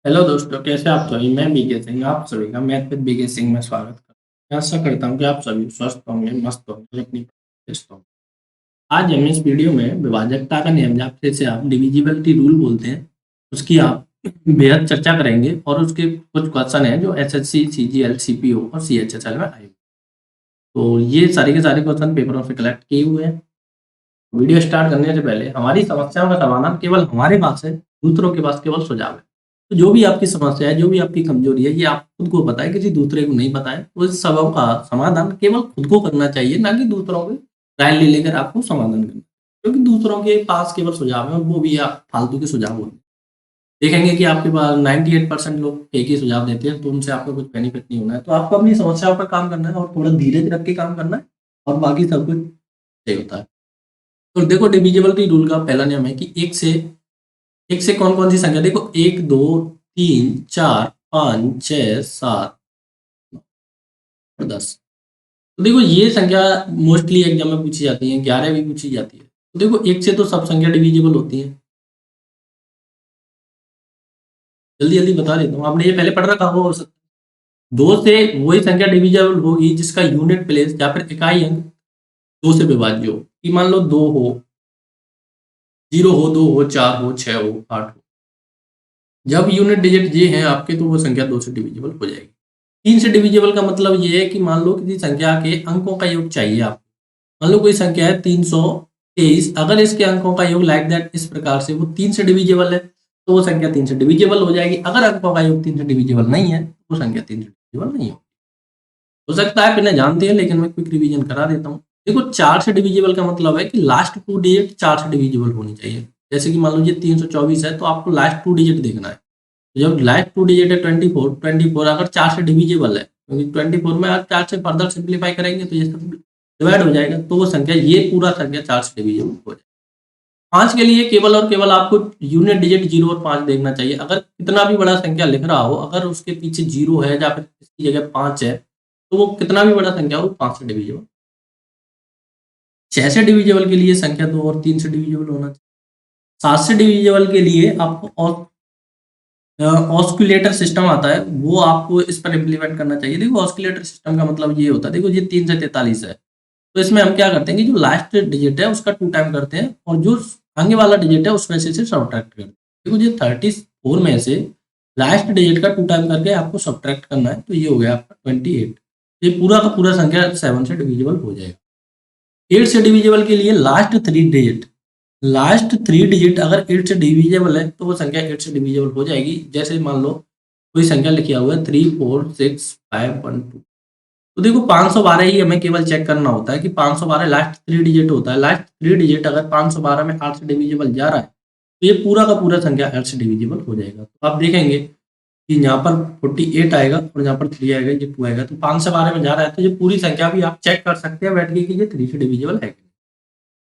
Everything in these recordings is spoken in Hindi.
हेलो दोस्तों, कैसे आप सभी। मैं बीके सिंह आप सभी का मैथ विद बीके सिंह में स्वागत करता हूँ। मैं आशा करता हूँ कि आप सभी स्वस्थ होंगे, मस्त होंगे, अपनी व्यस्त होंगे। आज हम इस वीडियो में विभाजकता का नियम, जिसे आप डिविजिबिलिटी रूल बोलते हैं, उसकी आप बेहद चर्चा करेंगे और उसके कुछ क्वेश्चन हैं जो एसएससी, सीजीएल, सीपीओ और सीएचएसएल में आए। तो ये सारे के सारे क्वेश्चन पेपरों से कलेक्ट किए हुए हैं। वीडियो स्टार्ट करने से पहले, हमारी समस्याओं का समाधान केवल हमारे पास है, दूसरों के पास केवल सुझाव है। तो जो भी आपकी समस्या है, जो भी आपकी कमजोरी है, ये आप खुद को बताएं, किसी दूसरे को नहीं बताएं। उस सबों का समाधान केवल खुद को करना चाहिए, ना कि दूसरों के राय ले लेकर आपको समाधान करना। क्योंकि दूसरों के पास केवल सुझाव है और वो भी आप फालतू के सुझाव होते हैं। देखेंगे कि आपके पास 98% लोग एक ही सुझाव देते हैं, तो उनसे आपको कुछ बेनिफिट नहीं होना है। तो आपको अपनी समस्याओं पर काम करना है और थोड़ा धीरज रख के काम करना है, और बाकी सब कुछ सही होता है। तो देखो, डिविजिबिलिटी रूल का पहला नियम है कि एक से कौन कौन सी संख्या, देखो 1 2 3 4 5 6 7 और 10। तो देखो, ये संख्या मोस्टली एग्जाम में पूछी जाती है, 11 भी पूछी जाती है। तो देखो, एक से तो सब संख्या डिविजिबल होती है। जल्दी जल्दी बता देता हूँ, आपने ये पहले पढ़ रखा हो सकता है। दो से वही संख्या डिविजिबल होगी जिसका यूनिट प्लेस या फिर इकाई अंक दो से विभाज्य हो। कि मान लो दो हो, जीरो हो, दो हो, चार हो, छह हो, आठ हो। जब यूनिट डिजिट ये हैं आपके, तो वो संख्या दो से डिविजिबल हो जाएगी। तीन से डिविजिबल का मतलब ये है कि मान लो किसी संख्या के अंकों का योग चाहिए आपको। मान लो कोई संख्या है 323, अगर इसके अंकों का योग लाइक दैट इस प्रकार से वो तीन से डिविजिबल है, तो वो संख्या तीन से डिविजिबल हो जाएगी। अगर अंकों का योग तीन से डिविजिबल नहीं है, तो वो संख्या तीन से डिविजिबल नहीं होगी। हो सकता है बिना जानते हैं, लेकिन मैं क्विक रिवीजन करा देता हूँ। देखो, चार से डिविजिबल का मतलब है कि लास्ट टू डिजिट चार से डिविजिबल होनी चाहिए। जैसे कि मान लो ये 324 है, तो आपको लास्ट टू डिजिट देखना है। जब लास्ट टू डिजिट है 24 अगर चार से डिविजिबल है, क्योंकि 24 में आप चार से फर्दर सिंप्लीफाई करेंगे तो ये सब डिवाइड हो जाएगा, तो वो संख्या, ये पूरा संख्या चार से डिविजिबल हो जाएगा। पांच के लिए केवल और केवल आपको यूनिट डिजिट जीरो और पांच देखना चाहिए। अगर कितना भी बड़ा संख्या लिख रहा हो, अगर उसके पीछे जीरो है या फिर इसकी जगह पांच है, तो वो कितना भी बड़ा संख्या हो, वो पांच से डिविजिबल। छह से डिविजिबल के लिए संख्या दो और तीन से डिविजिबल होना चाहिए। सात से डिविजिबल के लिए आपको ऑस्किलेटर सिस्टम आता है, वो आपको इस पर इम्प्लीमेंट करना चाहिए। देखो, ऑस्किलेटर सिस्टम का मतलब ये होता है, देखो ये 3 से 43 है, तो इसमें हम क्या करते हैं कि जो लास्ट डिजिट है उसका टू टाइम करते हैं, और जो आगे वाला डिजिट है उसमें से सब्ट्रैक्ट करते हैं। देखो, ये 34 में से लास्ट डिजिट का टू टाइम करके आपको सब्ट्रैक्ट करना है, तो ये हो गया आपका 28। ये पूरा का पूरा संख्या 7 से डिविजिबल हो जाएगा। 8 से डिविजिबल के लिए लास्ट थ्री डिजिट अगर 8 से डिविजिबल है, तो वो संख्या 8 से डिविजिबल हो जाएगी। जैसे मान लो कोई संख्या लिखा हुआ है 3 4 6 5 1 2। तो देखो, 512 ही हमें केवल चेक करना होता है कि 512 लास्ट थ्री डिजिट होता है। लास्ट थ्री डिजिट अगर 512 में 8 से डिविजिबल जा रहा है, तो ये पूरा का पूरा संख्या 8 से डिविजिबल हो जाएगा। तो आप देखेंगे कि यहाँ पर 48 आएगा और यहाँ पर 3 आएगा, ये 2 आएगा, तो 5 से 12 में जा रहा है, तो ये पूरी संख्या भी आप चेक कर सकते हैं बैठ के कि ये 3 से डिविजिबल है।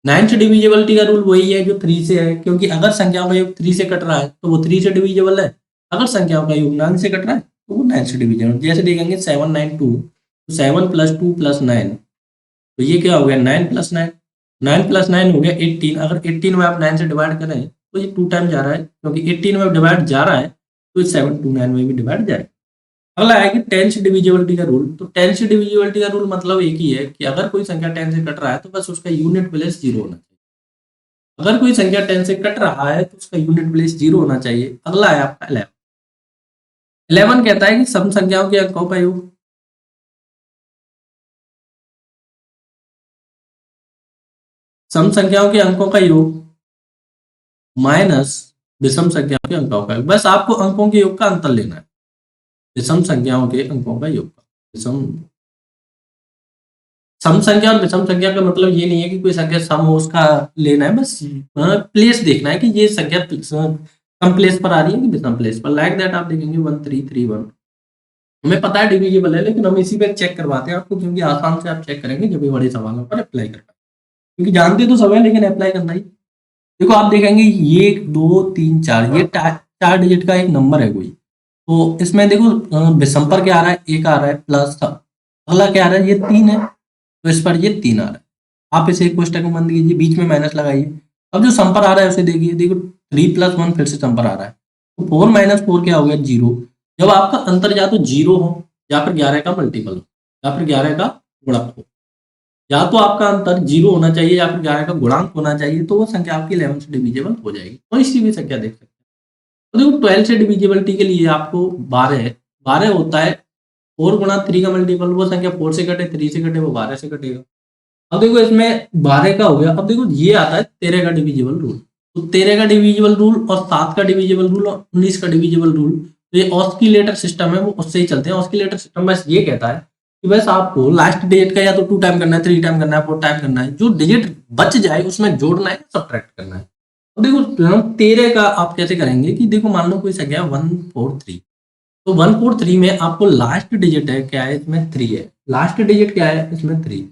नाइन्थ डिविजिबिलिटी का रूल वही है जो 3 से है, क्योंकि अगर संख्याओं का योग 3 से कट रहा है, तो वो 3 से डिविजिबल है। अगर संख्याओं का योग 9 से कट रहा है, तो वो 9 से डिविजिबल। जैसे देखेंगे 792, तो 7 + 2 + 9, तो ये क्या हो गया, 9 + 9। 9 + 9 हो गया 18। अगर 18 में आप 9 से डिवाइड करें, तो ये 2 टाइम जा रहा है, क्योंकि 18 में डिवाइड जा रहा है, तो 7 2 9 में भी डिवाइड जाएगा। अगला है कि 10 से डिविजिबिलिटी का रूल। तो 10 से डिविजिबिलिटी का रूल मतलब एक ही है कि अगर कोई संख्या 10 से कट रहा है, तो बस उसका यूनिट प्लेस जीरो होना चाहिए। अगर कोई संख्या 10 से कट रहा है, तो उसका यूनिट प्लेस जीरो होना चाहिए। अगला है आपका 11। 11 कहता है कि सम संख्याओं के अंकों का योग, सम संख्याओं के अंकों का योग माइनस विषम संख्याओं के अंकों का योग। बस आपको अंकों के योग का अंतर लेना है, विषम संख्याओं के अंकों का योग का। विषम सम संख्या और विषम संख्या का मतलब ये नहीं है कि कोई संख्या सम हो उसका लेना है, बस प्लेस देखना है कि ये संख्या सम प्लेस पर आ रही है कि विषम प्लेस पर। लाइक दैट आप देखेंगे 1331, हमें पता है डिविजिबल है, लेकिन हम इसी पे चेक करवाते हैं आपको, क्योंकि आसान से आप चेक करेंगे जब भी बड़े सवालों पर अप्लाई कर पाए। क्योंकि जानते तो सब है, लेकिन अप्लाई करना ही। देखो, आप देखेंगे ये 1 2 3 4, ये चार डिजिट का एक नंबर है कोई। तो इसमें देखो, विषम पर क्या आ रहा है, एक आ रहा है प्लस, अगला क्या आ रहा है, ये 3 है, तो इस पर ये 3 आ रहा है। आप इसे एक क्वेश्चन को बंद कीजिए, बीच में माइनस लगाइए। अब जो सम पर आ रहा है उसे देखिए, देखो 3 + 1 फिर से सम पर आ रहा है, तो 4 माइनस 4 क्या हो गया 0। जब आपका अंतर या तो 0 हो या फिर 11 का मल्टीपल हो या फिर 11 का गुणक हो, या तो आपका अंतर 0 होना चाहिए या फिर 11 का गुणांक होना चाहिए, तो वो संख्या आपकी 11 से डिविजिबल हो जाएगी। कोई सी भी संख्या देख सकते हैं। तो देखो 12 से डिविजिबिलिटी के लिए आपको 12 होता है, 4 गुणा 3 का मल्टीपल, वो संख्या 4 से कटे 3 से कटे वो 12 से कटेगा। अब देखो इसमें 12 का हो गया। अब देखो ये आता है 13 का डिविजिबल रूल। तो 13 का डिविजिबल रूल और 7 का डिविजिबल रूल और 19 का डिविजिबल रूल, तो ये ऑस्किलेटर सिस्टम है, वो उससे ही चलते हैं। ऑस्किलेटर सिस्टम बस ये कहता है कि बस आपको लास्ट डिजिट का या तो 2 टाइम करना है, 3 टाइम करना है, 4 टाइम करना है, जो डिजिट बच जाए उसमें जोड़ना है, सब्ट्रैक्ट करना है। तो देखो 13 का आप कैसे करेंगे कि देखो मान लो कोई संख्या 143, तो 143 में आपको लास्ट डिजिट है क्या है, इसमें 3 है। लास्ट डिजिट क्या है इसमें 3।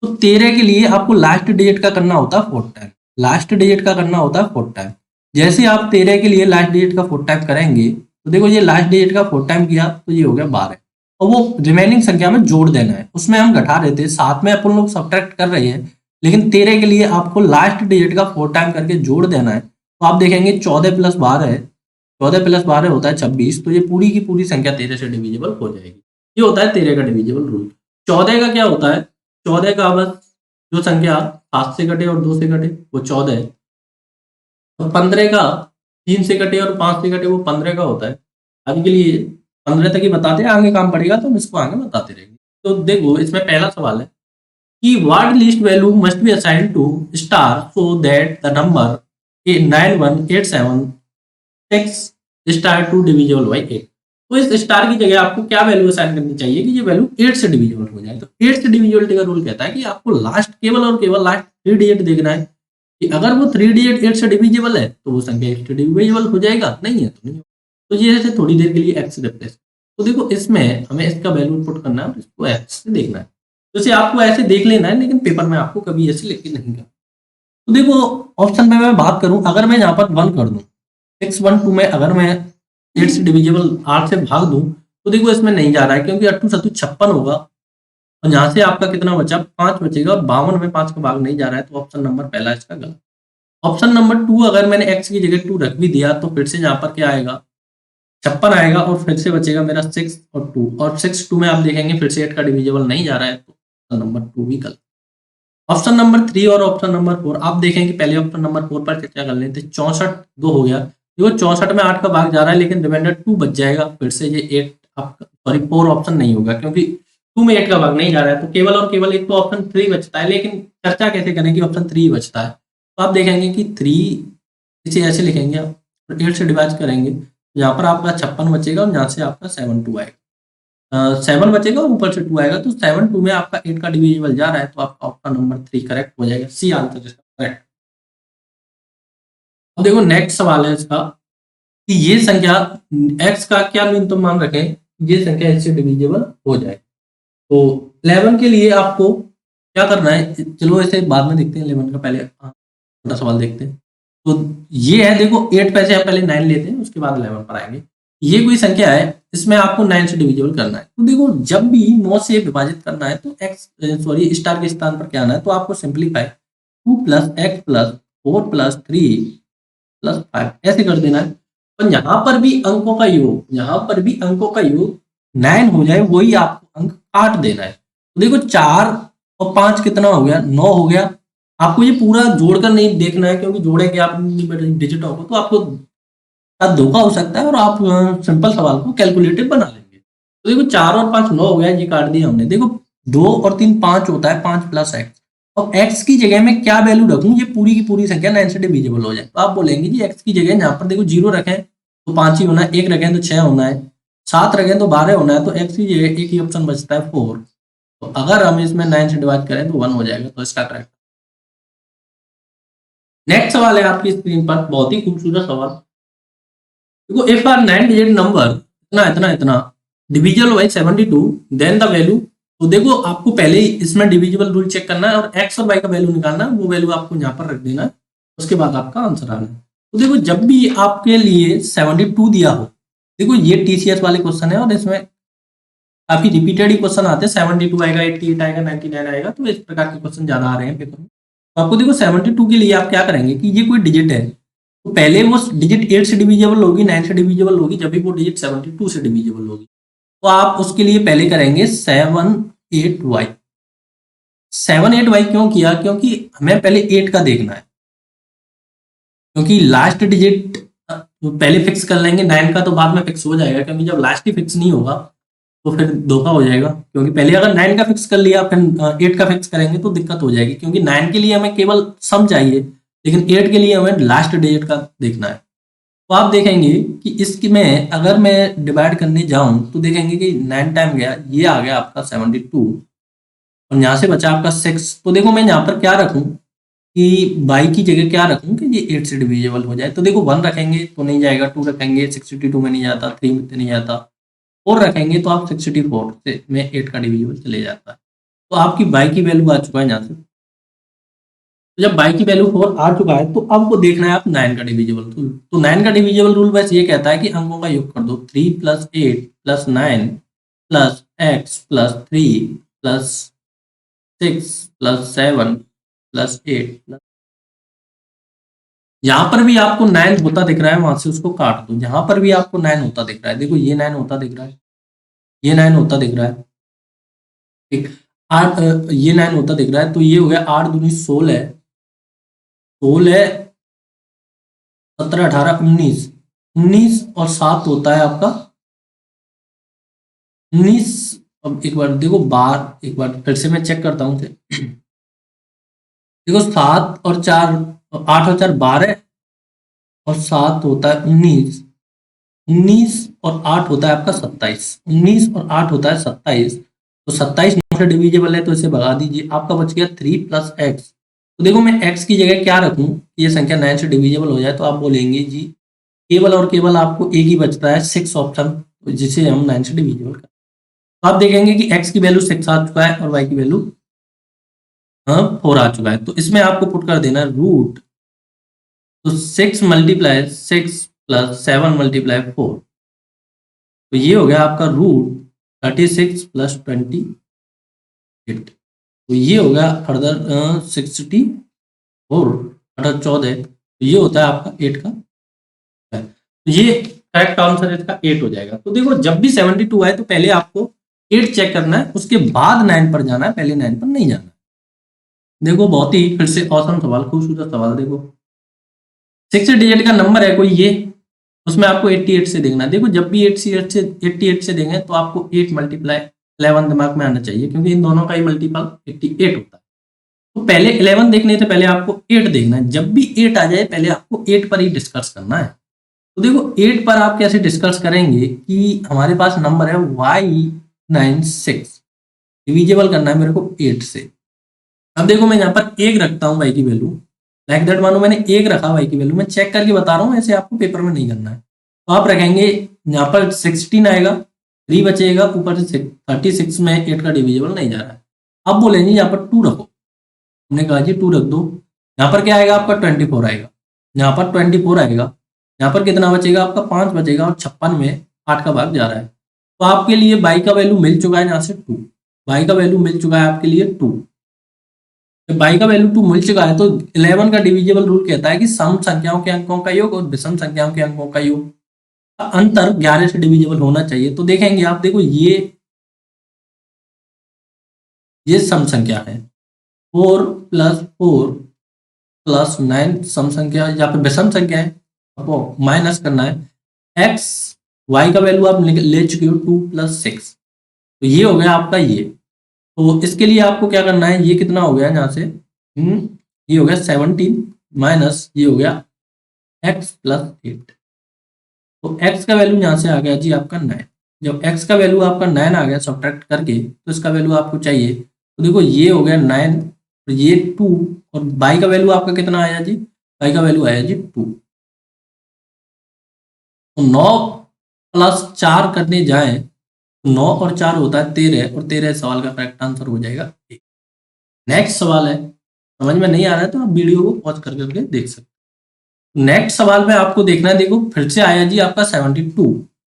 तो 13 के लिए आपको लास्ट डिजिट का करना होता है 4 टाइम। लास्ट डिजिट का करना होता है 4 टाइम। जैसे आप 13 के लिए लास्ट डिजिट का 4 टाइम करेंगे, तो देखो ये लास्ट डिजिट का 4 टाइम किया तो ये हो गया 12, और वो रिमेनिंग संख्या में जोड़ देना है। उसमें हम घटा रहे थे, साथ में अपन लोग सब्ट्रैक्ट कर रहे हैं, लेकिन 13 के लिए आपको लास्ट डिजिट का 4 टाइम करके जोड़ देना है। तो आप देखेंगे 14 प्लस 12 है, 14 प्लस 12 होता है 26, तो ये पूरी की पूरी संख्या 13 से डिविजिबल हो जाएगी। ये होता है 13 का डिविजिबल रूल। 14 का क्या होता है, 14 का बस जो संख्या 7 से कटे और 2 से कटे वो 14 है, और 15 का 3 से कटे और 5 से कटे वो 15 का होता है। अभी के लिए 15 तक ही बताते हैं, आगे काम पड़ेगा तो हम इसको आगे बताते रहेंगे। तो देखो इसमें पहला सवाल है कि what least value must be assigned to star so that the number 9187 star two divisible by 8। तो इस स्टार की जगह आपको क्या वैल्यू असाइन करनी चाहिए कि ये वैल्यू 8 से डिविजिबल हो जाए। तो 8 से डिविजिबिलिटी का रूल कहता है कि आपको लास्ट केवल और केवल लास्ट 3 डिजिट देखना है कि अगर वो 3 डिजिट 8 से डिविजिबल है तो वो संख्या 8 से डिविजिबल हो जाएगा, नहीं है तो नहीं हो। तो ये ऐसे थोड़ी देर के लिए एक्स रिप्लेस। तो देखो इसमें हमें इसका वैल्यू पुट करना है और इसको एक्स से देखना है। तो इसे आपको ऐसे देख लेना है, लेकिन पेपर में आपको कभी ऐसे लिख के नहीं करना। तो देखो ऑप्शन में मैं बात करूं, अगर मैं यहाँ पर 1 कर दूं, 612 में अगर मैं 8 से डिविजिबल 8 से भाग दूं, तो देखो इसमें नहीं जा रहा है क्योंकि 8 सत्तू 56 होगा, और यहाँ से आपका कितना बचा 5 बचेगा, और 52 में 5 का भाग नहीं जा रहा है, तो ऑप्शन नंबर पहला इसका गलत। ऑप्शन नंबर 2, अगर मैंने एक्स की जगह 2 रख भी दिया तो फिर से यहाँ पर क्या आएगा 56 आएगा, और फिर से बचेगा मेरा 6 और 2, और 6 2 में आप देखेंगे फिर से 8 का डिविजिबल नहीं जा रहा है, तो ऑप्शन नंबर 2 भी गलत। ऑप्शन नंबर 3 और ऑप्शन नंबर 4 आप देखें कि पहले ऑप्शन नंबर 4 पर चर्चा कर लेते। 64 2 हो गया, देखो 64 में 8 का भाग जा रहा है, लेकिन रिमाइंडर 2 बच जाएगा, फिर से ये 8 आपका सॉरी 4 ऑप्शन नहीं होगा क्योंकि 2 में 8 का भाग नहीं जा रहा है, तो केवल और केवल एक तो ऑप्शन 3 बचता है। लेकिन चर्चा कैसे करें कि ऑप्शन 3 बचता है, तो आप देखेंगे कि 3 इसे ऐसे लिखेंगे आप, 8 से डिवाइड करेंगे, यहाँ पर आपका 56 बचेगा और यहाँ से आपका 7 2 आएगा, 7 बचेगा और ऊपर से 2 आएगा, तो 7 2 में आपका 8 का डिविजिबल जा रहा है, तो आपका ऑप्शन नंबर 3 करेक्ट हो जाएगा, सी आंसर इसका करेक्ट। अब देखो नेक्स्ट सवाल है इसका कि ये संख्या x का क्या न्यूनतम मान रखें, ये संख्या इससे डिविजिबल हो जाए। तो 11 के लिए आपको क्या करना है, चलो इसे बाद में देखते हैं, 11 का पहले छोटा सवाल देखते हैं। तो ये है देखो 8 पैसे हम पहले 9 लेते हैं, उसके बाद 11 पर आएंगे। ये कोई संख्या है, इसमें आपको 9 से डिविजिबल करना है। तो देखो जब भी 9 से विभाजित करना है तो एक्स सॉरी स्टार के स्थान पर क्या आना है, तो आपको simplify 2 plus x plus 4 plus 3 plus 5 ऐसे कर देना है। और यहाँ पर भी अंकों का योग, यहाँ पर भी अंकों का योग 9 हो जाए, वही आपको अंक काट देना है। तो देखो 4 और 5 कितना हो गया, 9 हो गया। आपको ये पूरा जोड़कर नहीं देखना है क्योंकि जोड़ेंगे आप डिजिटों को तो आपको धोखा हो सकता है और आप सिंपल सवाल को कैलकुलेटिव बना लेंगे। तो देखो 4 और 5 9 हो गया, ये काट दिया हमने। देखो 2 और 3 5 होता है, 5 प्लस एक्स। अब एक्स की जगह में क्या वैल्यू रखूं, ये पूरी की पूरी संख्या 9 से डिविजिबल हो जाए। तो आप बोलेंगे जी एक्स की जगह यहाँ पर देखो 0 रखें तो 5 ही होना है, 1 रखें तो 6 होना है, 7 रखें तो 12 होना है, तो एक्स की जगह एक ही ऑप्शन बचता है 4। तो अगर हम इसमें 9 से डिवाइड करें तो 1 हो जाएगा, तो इसका करेक्ट। नेक्स्ट सवाल है आपकी स्क्रीन पर, बहुत ही खूबसूरत सवाल। देखो इफ आर 9 डिजिट नंबर इतना इतना इतना divisible by 72 then the value. तो देखो आपको पहले ही इसमें डिविजिबल रूल चेक करना है और एक्स और वाई का वैल्यू निकालना है, वो वैल्यू आपको यहाँ पर रख देना है, उसके बाद आपका आंसर आना है। तो देखो जब भी आपके लिए 72 दिया हो, देखो ये टीसीएस वाले क्वेश्चन है और इसमें काफी रिपीटेड ही क्वेश्चन आते हैं, 72 आएगा, 88 आएगा, 99 आएगा, तो इस प्रकार के क्वेश्चन ज्यादा आ रहे हैं पेपर में। तो आपको देखो 72 के लिए आप क्या करेंगे कि ये कोई डिजिट है, तो पहले वो डिजिट 8 से डिविजिबल होगी, 9 से डिविजिबल होगी, जब भी वो डिजिट 72 से डिविजिबल होगी। तो आप उसके लिए पहले करेंगे 7 8 y। 7 8 y क्यों किया? क्योंकि हमें पहले 8 का देखना है, क्योंकि लास्ट डिजिट पहले फिक्स कर लेंगे, 9 का तो बाद में फिक्स हो जाएगा, क्योंकि जब लास्ट ही फिक्स नहीं होगा तो फिर धोखा हो जाएगा। क्योंकि पहले अगर 9 का फिक्स कर लिया फिर 8 का फिक्स करेंगे तो दिक्कत हो जाएगी, क्योंकि 9 के लिए हमें केवल सम चाहिए, लेकिन 8 के लिए हमें लास्ट डिजिट का देखना है। तो आप देखेंगे कि इसकी में अगर मैं डिवाइड करने जाऊं तो देखेंगे कि 9 टाइम गया, ये आ गया आपका 72, और यहाँ से बचा आपका 6। तो देखो मैं यहाँ पर क्या रखूं कि बाई की जगह क्या रखूं कि ये 8 से डिविजिबल हो जाए। तो देखो 1 रखेंगे तो नहीं जाएगा, 2 रखेंगे 62 में नहीं जाता, 3 में नहीं जाता, 4 रखेंगे तो आप 64 से में 8 का डिविजिबल चले जाता है। तो आपकी बाई की वैल्यू आ चुका है यहाँ से। तो जब बाई की वैल्यू 4 आ चुका है तो अब को देखना है आप 9 का डिविजिबल रूल। तो 9 का डिविजिबल रूल बस ये कहता है कि अंकों का योग कर दो, 3 + 8 + 9 + x + 3 + 6 + 7 + 8 यहाँ पर भी आपको 9 होता दिख रहा है, वहां से उसको काट दो। यहाँ पर भी आपको 9 होता दिख रहा है, देखो ये 9 होता दिख रहा है, ये 9 होता दिख रहा है, ठीक। 8 ये 9 होता दिख रहा है, तो ये हो गया 8 दूनी 16, 16 17 18 19, 19 और 7 होता है आपका 19। अब एक बार देखो बार, एक बार फिर से मैं चेक करता हूँ। देखो 7 और 4, 8 और 4 12, और 7 होता है 19, 19 और 8 होता है आपका 27, 19 और 8 होता है 27। तो 27 9 से डिविजिबल है तो इसे भगा दीजिए, आपका बच गया 3 + x। तो देखो मैं x की जगह क्या रखूं ये संख्या 9 से डिविजिबल हो जाए, तो आप बोलेंगे जी केवल और केवल आपको एक ही बचता है 6 ऑप्शन, जिसे हम 9 से डिविजिबल करें। तो आप देखेंगे कि x की वैल्यू 6 आ चुका है और y की वैल्यू 4 आ चुका है। तो इसमें आपको पुट कर देना रूट, तो 6 × 6 + 7 × 4, तो ये हो गया आपका रूट 36 + 28। तो ये हो गया फर्दर 64, 14, तो ये होता है आपका 8 का। तो ये करेक्ट आंसर इसका 8 हो जाएगा। तो देखो जब भी 72 आए तो पहले आपको 8 चेक करना है, उसके बाद 9 पर जाना है, पहले 9 पर नहीं जाना है। देखो बहुत ही फिर से औसम सवाल, खूबसूरत सवाल। देखो 6 डिजिट का नंबर है कोई ये, उसमें आपको 88 से देखना है। देखो जब भी 88 से देंगे तो आपको 8 × 11 दिमाग में आना चाहिए, क्योंकि इन दोनों का ही मल्टीपल 88 होता है। तो पहले 11 देखने से पहले आपको 8 देखना है। जब भी 8 आ जाए पहले आपको 8 पर ही डिस्कस करना है। तो देखो 8 पर आप कैसे डिस्कस करेंगे कि हमारे पास नंबर है y96, डिविजिबल करना है मेरे को 8 से। अब देखो मैं यहाँ पर 1 रखता हूँ y की वैल्यू, लाइक दैट मानो मैंने 1 रखा y की वैल्यू, मैं चेक करके बता रहा हूँ, ऐसे आपको पेपर में नहीं करना है। तो आप रखेंगे यहाँ पर 16 आएगा, 3 बचेगा, ऊपर से 36 में 8 का डिविजिबल नहीं जा रहा है। अब बोलेंगे यहाँ पर 2 रखो, हमने कहा जी 2 रख दो। यहाँ पर क्या आएगा आपका 24 आएगा, यहाँ पर 24 आएगा, यहाँ पर कितना बचेगा आपका 5 बचेगा, और 56 में 8 का भाग जा रहा है। तो आपके लिए बाई का वैल्यू मिल चुका है यहाँ से 2, बाई का वैल्यू मिल चुका है आपके लिए 2। जब बाई का वैल्यू 2 मिल चुका है तो 11 का डिविजिबल रूल कहता है कि सम संख्याओं के अंकों का योग और विषम संख्याओं के अंकों का योग का अंतर 11 से डिविजिबल होना चाहिए। तो देखेंगे आप, देखो ये सम संख्या है, 4 + 4 + 9 सम संख्या या फिर विषम संख्या है, आपको माइनस करना है। x y का वैल्यू आप ले चुके हो 2 + 6, तो ये हो गया आपका ये। तो इसके लिए आपको क्या करना है, ये कितना हो गया यहाँ से, ये हो गया 17 माइनस ये हो गया x + 8। तो x का वैल्यू यहाँ से आ गया जी आपका 9। जब x का वैल्यू आपका 9 आ गया सब्ट्रैक्ट करके, तो इसका वैल्यू आपको चाहिए। तो देखो ये हो गया 9 और ये 2, और y का वैल्यू आपका कितना आया जी, y का वैल्यू आया जी 2। तो 9 + 4 करने जाए तो 9 और 4 होता है 13, और 13 सवाल का करेक्ट आंसर हो जाएगा। नेक्स्ट सवाल है, समझ में नहीं आ रहा है तो आप वीडियो को पॉज कर करके देख सकते हैं। नेक्स्ट सवाल में आपको देखना है, देखो फिर से आया जी आपका 72।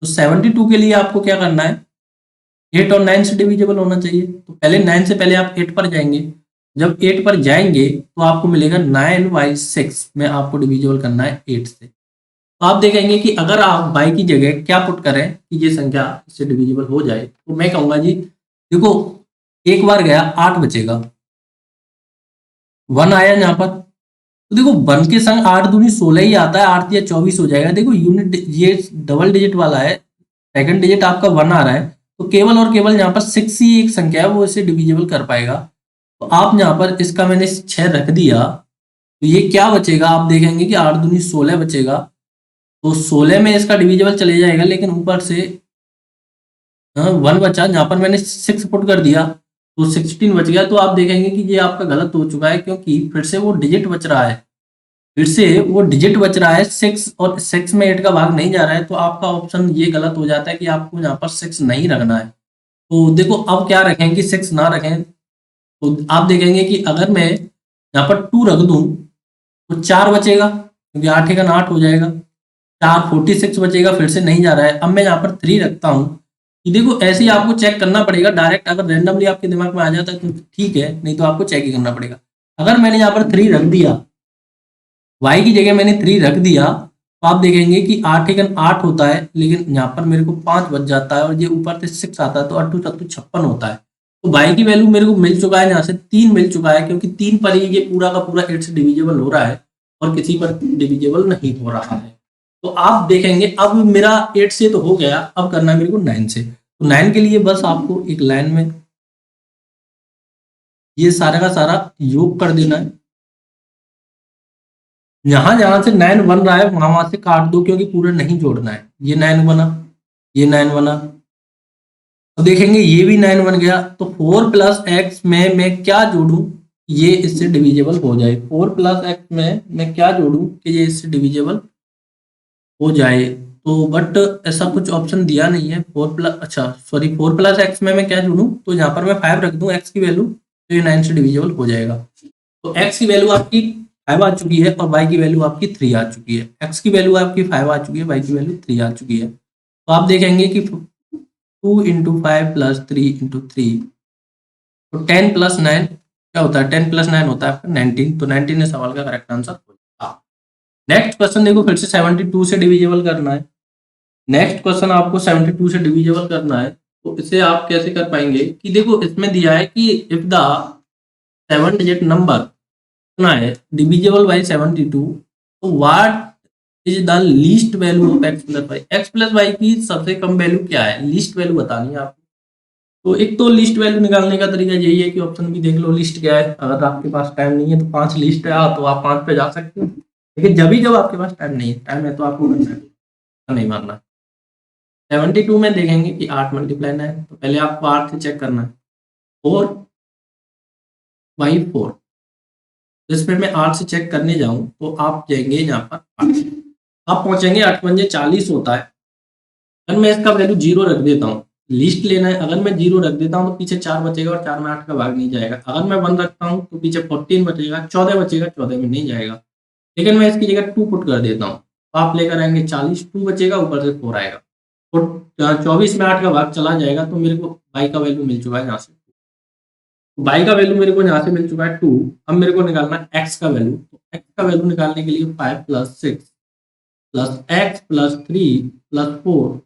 तो 72 के लिए आपको क्या करना है, 8 और 9 से डिविजिबल होना चाहिए। तो पहले 9 से पहले आप 8 पर जाएंगे, जब 8 पर जाएंगे तो आपको मिलेगा 9/6 में आपको डिविजिबल करना है 8 से। तो आप देखेंगे कि अगर आप बाई की जगह क्या पुट करें कि ये संख्या इससे डिविजिबल हो जाए, तो मैं कहूंगा जी देखो, एक बार गया 8 बचेगा, 1 आया यहाँ पर, तो देखो 1 के संग 8 दूनी 16 ही आता है, 8 या 24 हो जाएगा। देखो यूनिट ये डबल डिजिट वाला है, सेकंड डिजिट आपका 1 आ रहा है, तो केवल और केवल यहाँ पर 6 ही एक संख्या है, वो इसे डिविजिबल कर पाएगा। तो आप यहाँ पर इसका मैंने 6 रख दिया, तो ये क्या बचेगा, आप देखेंगे कि 8 दूनी 16 बचेगा, तो 16 में इसका डिविजिबल चले जाएगा, लेकिन ऊपर से 1 बचा, जहाँ पर मैंने 6 पुट कर दिया तो 16 बच गया। तो आप देखेंगे कि ये आपका गलत हो चुका है, क्योंकि फिर से वो डिजिट बच रहा है, फिर से वो डिजिट बच रहा है 6, और 6 में 8 का भाग नहीं जा रहा है, तो आपका ऑप्शन ये गलत हो जाता है कि आपको यहाँ पर 6 नहीं रखना है। तो देखो अब क्या रखें कि 6 ना रखें, तो आप देखेंगे कि अगर मैं यहाँ पर 2 रख दूं तो 4 बचेगा, क्योंकि 8 का 8 हो जाएगा, 4 46 बचेगा, फिर से नहीं जा रहा है। अब मैं यहाँ पर 3 रखता हूँ, कि देखो ऐसे ही आपको चेक करना पड़ेगा, डायरेक्ट अगर रैंडमली आपके दिमाग में आ जाता है तो ठीक है, नहीं तो आपको चेक ही करना पड़ेगा। अगर मैंने यहाँ पर 3 रख दिया, y की जगह मैंने 3 रख दिया, तो आप देखेंगे कि 8 एकन 8 होता है, लेकिन यहाँ पर मेरे को 5 बच जाता है, और ये ऊपर से 6 आता है, तो 8 2 56 होता है। तो y की वैल्यू मेरे को मिल चुका है, यहाँ से 3 मिल चुका है, क्योंकि 3 पर ही ये पूरा का पूरा 8 से डिविजिबल हो रहा है, और किसी पर डिविजिबल नहीं हो रहा है। तो आप देखेंगे अब मेरा 8 से तो हो गया, अब करना है मेरे को 9 से। तो 9 के लिए बस आपको एक लाइन में ये सारा का सारा योग कर देना है। जहां जहां से 9 बन रहा है वहां वहां से काट दो, क्योंकि पूरा नहीं जोड़ना है। ये 9 बना, ये 9 बना, तो देखेंगे ये भी 9 बन गया, तो 4 प्लस एक्स में मैं क्या जोड़ूं ये इससे डिविजिबल हो जाए। 4 प्लस एक्स में मैं क्या जोड़ूं कि ये इससे डिविजिबल हो जाए। तो बट ऐसा कुछ ऑप्शन दिया नहीं है। 4 प्लस, अच्छा सॉरी, 4 प्लस एक्स में मैं क्या जोड़ूं, तो यहाँ पर मैं 5 रख दूं एक्स की वैल्यू, तो ये 9 से डिविजिबल हो जाएगा। तो एक्स की वैल्यू आपकी 5 आ चुकी है, और वाई की वैल्यू आपकी 3 आ चुकी है। एक्स की वैल्यू आपकी 5 आ चुकी है, वाई की वैल्यू 3 आ चुकी है। तो आप देखेंगे कि 2 इंटू 5 प्लस 3 इंटू 3, तो 10 प्लस 9 क्या होता है, 10 प्लस 9 होता है आपका 19। तो 19 इस सवाल का करेक्ट आंसर हो जाएगा। नेक्स्ट क्वेश्चन देखो, फिर से 72 से डिविजिबल करना है। नेक्स्ट क्वेश्चन आपको 72 से डिविजिबल करना है, तो इसे आप कैसे कर पाएंगे कि देखो इसमें दिया है कि इफ द 7 डिजिट नंबर कितना है डिविजिबल बाय 72, तो what is the least value of x plus y. X plus y की सबसे कम वैल्यू क्या है, लीस्ट वैल्यू बतानी है आपको। तो एक तो लिस्ट वैल्यू निकालने का तरीका यही है कि ऑप्शन भी देख लो लिस्ट क्या है। अगर आपके पास टाइम नहीं है तो 5 लिस्ट है, तो आप 5 पे जा सकते हो, लेकिन जब आपके पास टाइम नहीं है, टाइम है तो आपको करना है, नहीं मारना। 72 में देखेंगे कि 8 मल्टीप्लाई 9, तो पहले आपको 8 से चेक करना है, 4 बाई 4। जिसमें मैं 8 से चेक करने जाऊं तो आप जाएंगे यहाँ पर 8, आप पहुंचेंगे 8 पंजे 40 होता है। अगर मैं इसका वैल्यू 0 रख देता हूँ, लिस्ट लेना है, अगर मैं 0 रख देता हूँ तो पीछे 4 बचेगा, और 4 में 8 का भाग नहीं जाएगा। अगर मैं 1 रखता हूँ तो पीछे 14 बचेगा, 14 बचेगा, 14 में नहीं जाएगा। लेकिन मैं इसकी जगह 2 पुट कर देता हूँ, तो आप लेकर आएंगे 40, 2 बचेगा, ऊपर से 4 आएगा, और 24 में 8 का भाग चला जाएगा। तो मेरे को y का वैल्यू मिल चुका है यहाँ से, y का वैल्यू मेरे को यहाँ से मिल चुका है 2। अब मेरे को निकालना है x का वैल्यू। तो x का वैल्यू निकालने के लिए 5 plus 6 plus x plus 3 plus 4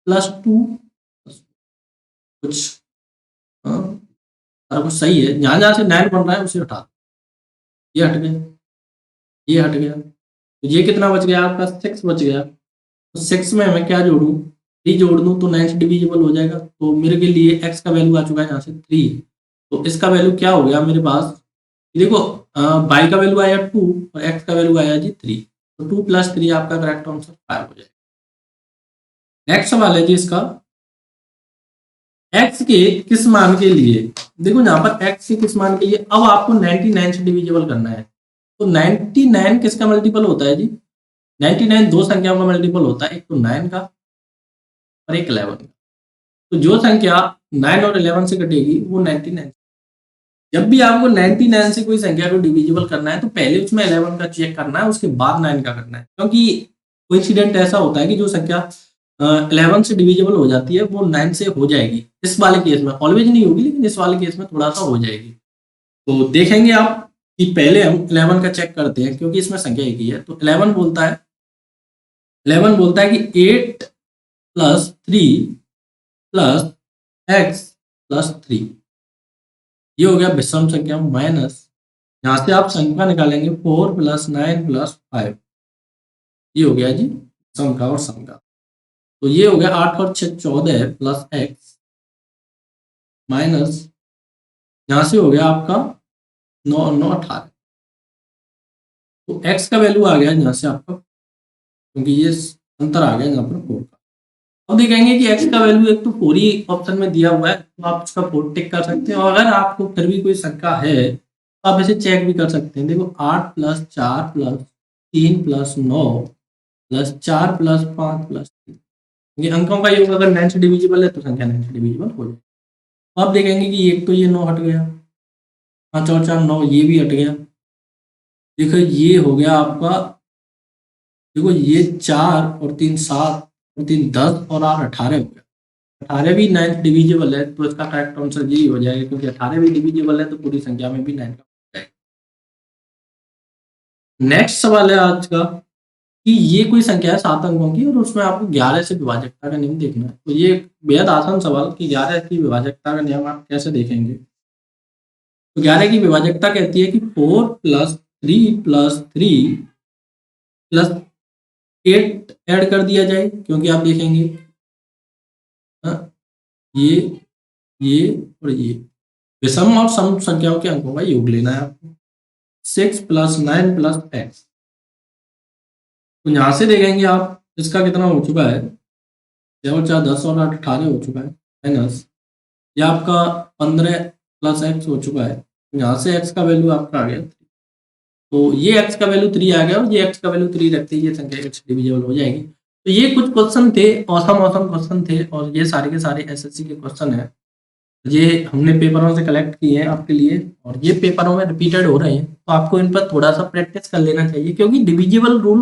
plus 2 कुछ, हाँ सारा कुछ सही है। जहाँ जहाँ से 9 बन रहा है उसे हटा, ये हट गया, ये हट गया, तो ये कितना बच गया आपका 6 बच गया। तो 6 में मैं क्या जोड़ूं, 3 जोड़ दूं तो 9 से डिविजिबल हो जाएगा। तो मेरे के लिए x का वैल्यू आ चुका है यहाँ से 3, तो इसका वैल्यू क्या हो गया मेरे पास, देखो y का वैल्यू आया 2 और x का वैल्यू आया जी 3, तो 2 प्लस 3 आपका करेक्ट आंसर 5 हो जाएगा। नेक्स्ट सवाल है जी इसका, x के किस मान के लिए, देखो यहाँ पर x के किस मान के लिए अब आपको 99 से डिविजिबल करना है। तो 99 किसका मल्टीपल होता है जी, 99 दो संख्याओं का मल्टीपल होता है, एक तो 9 का और एक 11 का। तो जो संख्या 9 और 11 से कटेगी वो 99। जब भी आपको 99 से कोई संख्या को डिविजिबल करना है तो पहले उसमें 11 का चेक करना है, उसके बाद 9 का करना है, क्योंकि कोइंसिडेंट ऐसा होता है कि जो संख्या 11 से डिविजिबल हो जाती है वो 9 से हो जाएगी। इस वाले केस में ऑलवेज नहीं होगी, लेकिन इस वाले केस में थोड़ा सा हो जाएगी। तो देखेंगे आप कि पहले हम 11 का चेक करते हैं, क्योंकि इसमें संख्या एक ही है। तो 11 बोलता है कि 8 प्लस 3 प्लस एक्स प्लस 3, ये हो गया विषम संख्या माइनस, यहाँ से आप संख्या निकालेंगे 4 प्लस 9 प्लस 5, ये हो गया जी सम का और सम का। तो ये हो गया 8 और 6 14 प्लस एक्स माइनस, यहाँ से हो गया आपका 9 और 9 18। तो एक्स का वैल्यू आ गया यहाँ से आपका, क्योंकि ये अंतर आ गया यहाँ पर 4 का। अब देखेंगे कि एक्स का वैल्यू एक तो 4 ही ऑप्शन में दिया हुआ है, तो आप इसका 4 टिक कर सकते हैं। और अगर आपको फिर भी कोई शंका है तो आप इसे चेक भी कर सकते हैं। देखो 8 plus 4 plus 3 plus 9 plus 4 plus 5 plus 3, ये अंकों का योग अगर 9 से डिविजिबल है तो संख्या 9 से डिविजिबल हो जाए। अब देखेंगे कि एक तो ये 9 हट गया, 5 और 4 9, ये भी हट गया। देखो ये हो गया आपका, देखो ये 4 और 3 7 और 3 10 और 8 18 हो गया। 18 भी 9 डिविजिबल है, तो इसका करेक्ट आंसर यही हो जाएगा, क्योंकि 18 भी डिविजिबल है तो पूरी संख्या में भी 9 का हो जाएगा। नेक्स्ट सवाल है आज का कि ये कोई संख्या है 7 अंकों की और उसमें आपको 11 से विभाजकता का नियम देखना है। तो ये बेहद आसान सवाल कि 11 की विभाजकता का नियम आप कैसे देखेंगे। तो 11 की विभाजकता कहती है कि 4 प्लस 3 प्लस 3 प्लस 8 ऐड कर दिया जाए, क्योंकि आप देखेंगे हाँ, ये और ये विषम और सम संख्याओं के अंकों का योग लेना है आपको। 6 प्लस 9 प्लस एक्स, तो यहाँ से देखेंगे आप इसका कितना हो चुका है, 6 और 4 10 और 8 18 हो चुका है, माइनस ये आपका 15 प्लस एक्स हो चुका है। यहाँ से एक्स का वैल्यू आपका आ गया 3। तो ये एक्स का वैल्यू 3 आ गया और ये एक्स का वैल्यू 3 रखते ही ये संख्या एक्स डिविजिबल हो जाएगी। तो ये कुछ क्वेश्चन थे, औसम क्वेश्चन थे, और ये सारे के सारे एसएससी के क्वेश्चन है। ये हमने पेपरों से कलेक्ट किए हैं आपके लिए, और ये पेपरों में रिपीटेड हो रहे हैं, तो आपको इन पर थोड़ा सा प्रैक्टिस कर लेना चाहिए, क्योंकि डिविजिबल रूल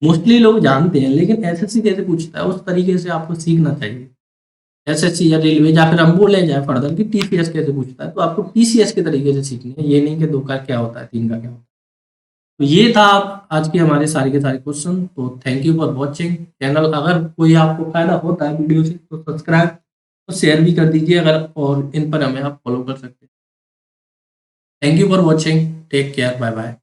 मोस्टली लोग जानते हैं, लेकिन एसएससी कैसे पूछता है उस तरीके से आपको सीखना चाहिए। एसएससी या रेलवे या फिर हम बोले जाए फर्दर कि टीसीएस कैसे पूछता है, तो आपको टीसीएस के तरीके से सीखनी है, ये नहीं कि 2 का क्या होता है 3 का क्या होता है। तो ये था आज के हमारे सारे के सारे क्वेश्चन। तो thank you for watching channel. अगर कोई आपको फायदा होता है वीडियो से तो सब्सक्राइब और शेयर भी कर दीजिए अगर, और इन पर हमें आप फॉलो कर सकते हैं। Thank you for watching, take care, bye bye.